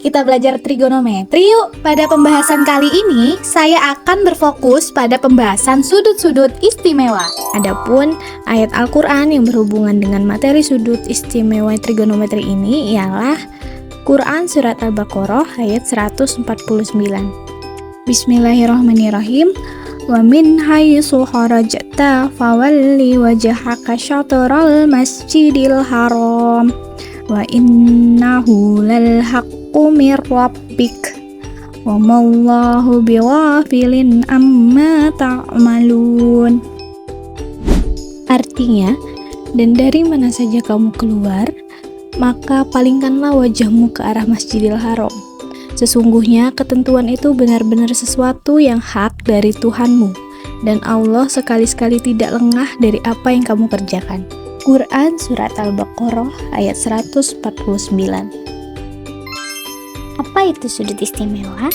kita belajar trigonometri yuk. Pada pembahasan kali ini, saya akan berfokus pada pembahasan sudut-sudut istimewa. Adapun ayat Al-Quran yang berhubungan dengan materi sudut istimewa trigonometri ini ialah Quran Surat Al-Baqarah ayat 149. Bismillahirrahmanirrahim. Wa min haitsu kharajta fawalli wajhaka syatral masjidil haram wa innahu lal haqqu mir rabbik wa mallahu bighafilin amma ta'malun. Artinya, dan dari mana saja kamu keluar, maka palingkanlah wajahmu ke arah Masjidil Haram. Sesungguhnya ketentuan itu benar-benar sesuatu yang hak dari Tuhanmu, dan Allah sekali-sekali tidak lengah dari apa yang kamu kerjakan. Quran Surat Al-Baqarah ayat 149. Apa itu sudut istimewa?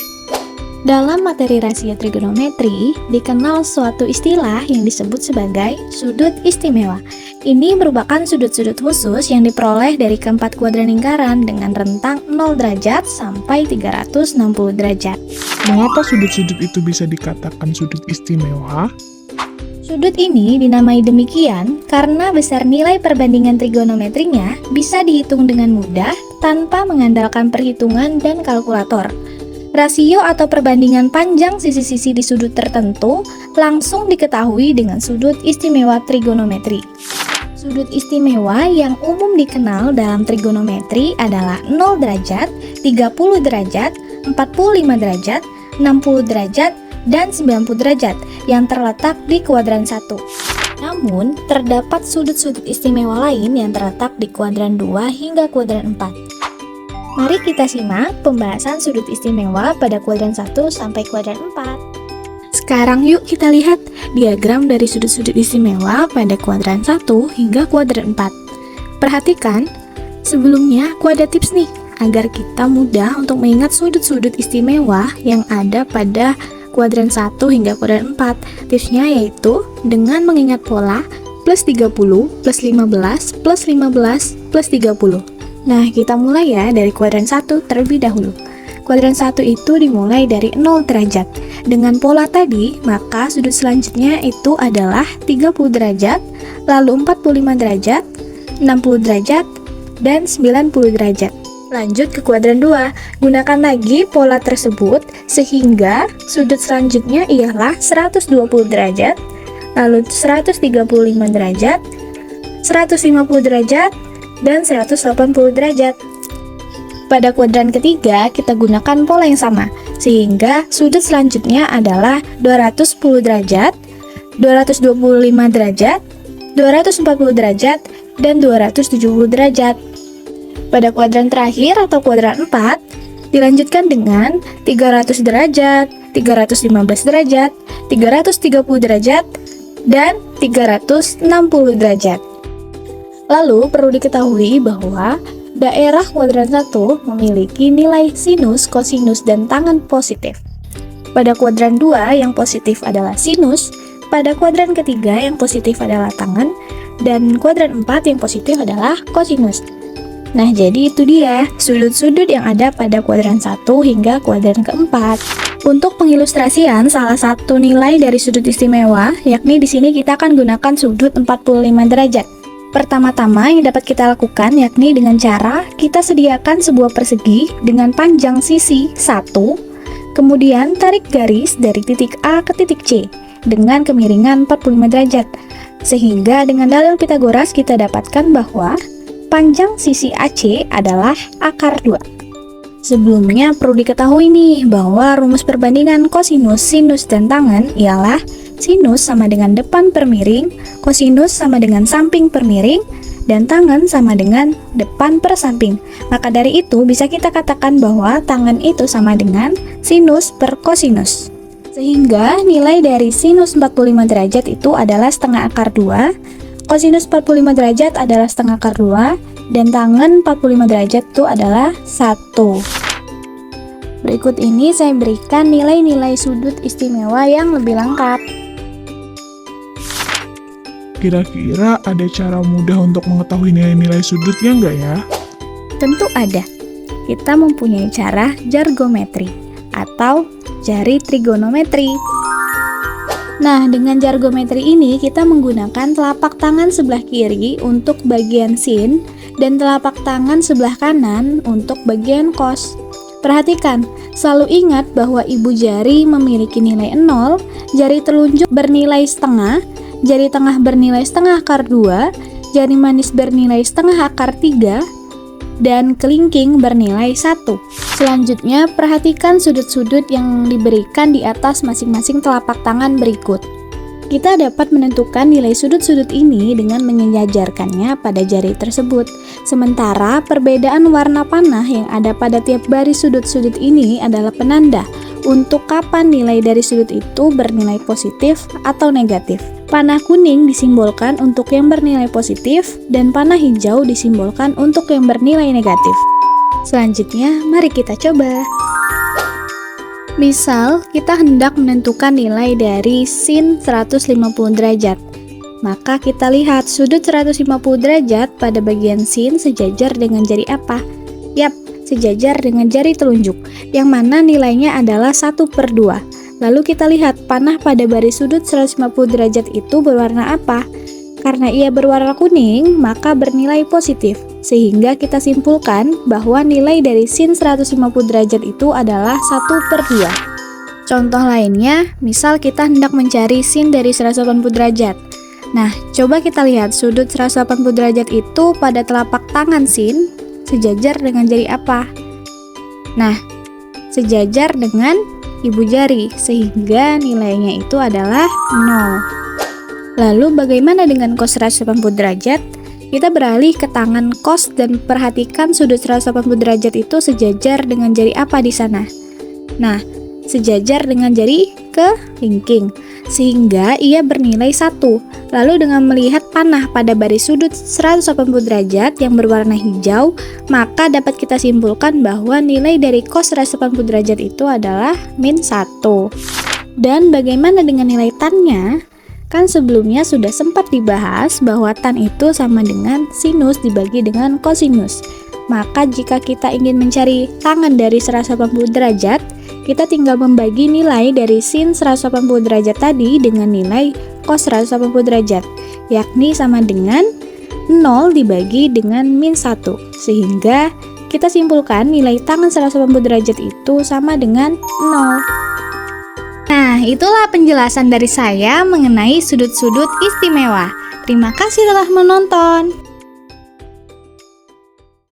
Dalam materi rahasia trigonometri, dikenal suatu istilah yang disebut sebagai sudut istimewa. Ini merupakan sudut-sudut khusus yang diperoleh dari keempat kuadran lingkaran dengan rentang 0 derajat sampai 360 derajat. Mengapa sudut-sudut itu bisa dikatakan sudut istimewa? Sudut ini dinamai demikian karena besar nilai perbandingan trigonometrinya bisa dihitung dengan mudah tanpa mengandalkan perhitungan dan kalkulator. Rasio atau perbandingan panjang sisi-sisi di sudut tertentu langsung diketahui dengan sudut istimewa trigonometri. Sudut istimewa yang umum dikenal dalam trigonometri adalah 0 derajat, 30 derajat, 45 derajat, 60 derajat, dan 90 derajat yang terletak di kuadran 1. Namun, terdapat sudut-sudut istimewa lain yang terletak di kuadran 2 hingga kuadran 4. Mari kita simak pembahasan sudut istimewa pada kuadran 1 sampai kuadran 4. Sekarang yuk kita lihat diagram dari sudut-sudut istimewa pada kuadran 1 hingga kuadran 4. Perhatikan, sebelumnya aku ada tips nih, agar kita mudah untuk mengingat sudut-sudut istimewa yang ada pada kuadran 1 hingga kuadran 4. Tipsnya yaitu dengan mengingat pola plus 30, plus 15, plus 15, plus 30. Nah, kita mulai ya dari kuadran 1 terlebih dahulu. Kuadran 1 itu dimulai dari 0 derajat. Dengan pola tadi, maka sudut selanjutnya itu adalah 30 derajat, lalu 45 derajat, 60 derajat, dan 90 derajat. Lanjut ke kuadran 2, gunakan lagi pola tersebut sehingga sudut selanjutnya ialah 120 derajat, lalu 135 derajat, 150 derajat, dan 180 derajat. Pada kuadran ketiga, kita gunakan pola yang sama, sehingga sudut selanjutnya adalah 210 derajat, 225 derajat, 240 derajat, dan 270 derajat. Pada kuadran terakhir atau kuadran 4, dilanjutkan dengan 300 derajat, 315 derajat, 330 derajat, dan 360 derajat. Lalu perlu diketahui bahwa daerah kuadran 1 memiliki nilai sinus, kosinus, dan tangan positif. Pada kuadran 2 yang positif adalah sinus, pada kuadran ketiga yang positif adalah tangan, dan kuadran 4 yang positif adalah kosinus. Nah, jadi itu dia sudut-sudut yang ada pada kuadran 1 hingga kuadran keempat. Untuk pengilustrasian salah satu nilai dari sudut istimewa, yakni di sini kita akan gunakan sudut 45 derajat. Pertama-tama yang dapat kita lakukan yakni dengan cara kita sediakan sebuah persegi dengan panjang sisi 1, kemudian tarik garis dari titik A ke titik C dengan kemiringan 45 derajat. Sehingga dengan dalil Pitagoras kita dapatkan bahwa panjang sisi AC adalah akar 2. Sebelumnya perlu diketahui nih bahwa rumus perbandingan kosinus, sinus, dan tangan ialah sinus sama dengan depan per miring, kosinus sama dengan samping per miring, dan tangan sama dengan depan per samping. Maka dari itu bisa kita katakan bahwa tangan itu sama dengan sinus per kosinus. Sehingga nilai dari sinus 45 derajat itu adalah setengah akar 2, kosinus 45 derajat adalah setengah akar 2, dan tangan 45 derajat itu adalah 1. Berikut ini saya berikan nilai-nilai sudut istimewa yang lebih lengkap. Kira-kira ada cara mudah untuk mengetahui nilai-nilai sudutnya nggak ya? Tentu ada. kita mempunyai cara jargometri atau jari trigonometri. Nah, dengan jargometri ini kita menggunakan telapak tangan sebelah kiri untuk bagian sin dan telapak tangan sebelah kanan untuk bagian cos. Perhatikan, selalu ingat bahwa ibu jari memiliki nilai 0, jari telunjuk bernilai setengah, jari tengah bernilai setengah akar 2, jari manis bernilai setengah akar 3, dan kelingking bernilai 1. Selanjutnya, perhatikan sudut-sudut yang diberikan di atas masing-masing telapak tangan berikut. Kita dapat menentukan nilai sudut-sudut ini dengan menyejajarkannya pada jari tersebut. Sementara perbedaan warna panah yang ada pada tiap baris sudut-sudut ini adalah penanda untuk kapan nilai dari sudut itu bernilai positif atau negatif. Panah kuning disimbolkan untuk yang bernilai positif dan panah hijau disimbolkan untuk yang bernilai negatif. Selanjutnya, mari kita coba. Misal, kita hendak menentukan nilai dari sin 150 derajat. Maka kita lihat sudut 150 derajat pada bagian sin sejajar dengan jari apa? Yap, sejajar dengan jari telunjuk, yang mana nilainya adalah 1/2. Lalu kita lihat panah pada baris sudut 150 derajat itu berwarna apa? Karena ia berwarna kuning, maka bernilai positif. Sehingga kita simpulkan bahwa nilai dari sin 150 derajat itu adalah 1/2. Contoh lainnya, misal kita hendak mencari sin dari 180 derajat. Nah, coba kita lihat sudut 180 derajat itu pada telapak tangan sin sejajar dengan jari apa? Nah, sejajar dengan ibu jari, sehingga nilainya itu adalah 0. Lalu bagaimana dengan cos 180 derajat? Kita beralih ke tangan cos dan perhatikan sudut 180 derajat itu sejajar dengan jari apa di sana? Nah, sejajar dengan jari kelingking, sehingga ia bernilai 1. Lalu dengan melihat panah pada baris sudut 180 derajat yang berwarna hijau, maka dapat kita simpulkan bahwa nilai dari cos 180 derajat itu adalah -1. Dan bagaimana dengan nilai tan-nya? Kan sebelumnya sudah sempat dibahas bahwa tan itu sama dengan sinus dibagi dengan kosinus. Maka jika kita ingin mencari tangan dari 180 derajat, kita tinggal membagi nilai dari sin 180 derajat tadi dengan nilai cos 180 derajat, yakni sama dengan 0 dibagi dengan -1. Sehingga kita simpulkan nilai tangan 180 derajat itu sama dengan 0. Nah, itulah penjelasan dari saya mengenai sudut-sudut istimewa. Terima kasih telah menonton.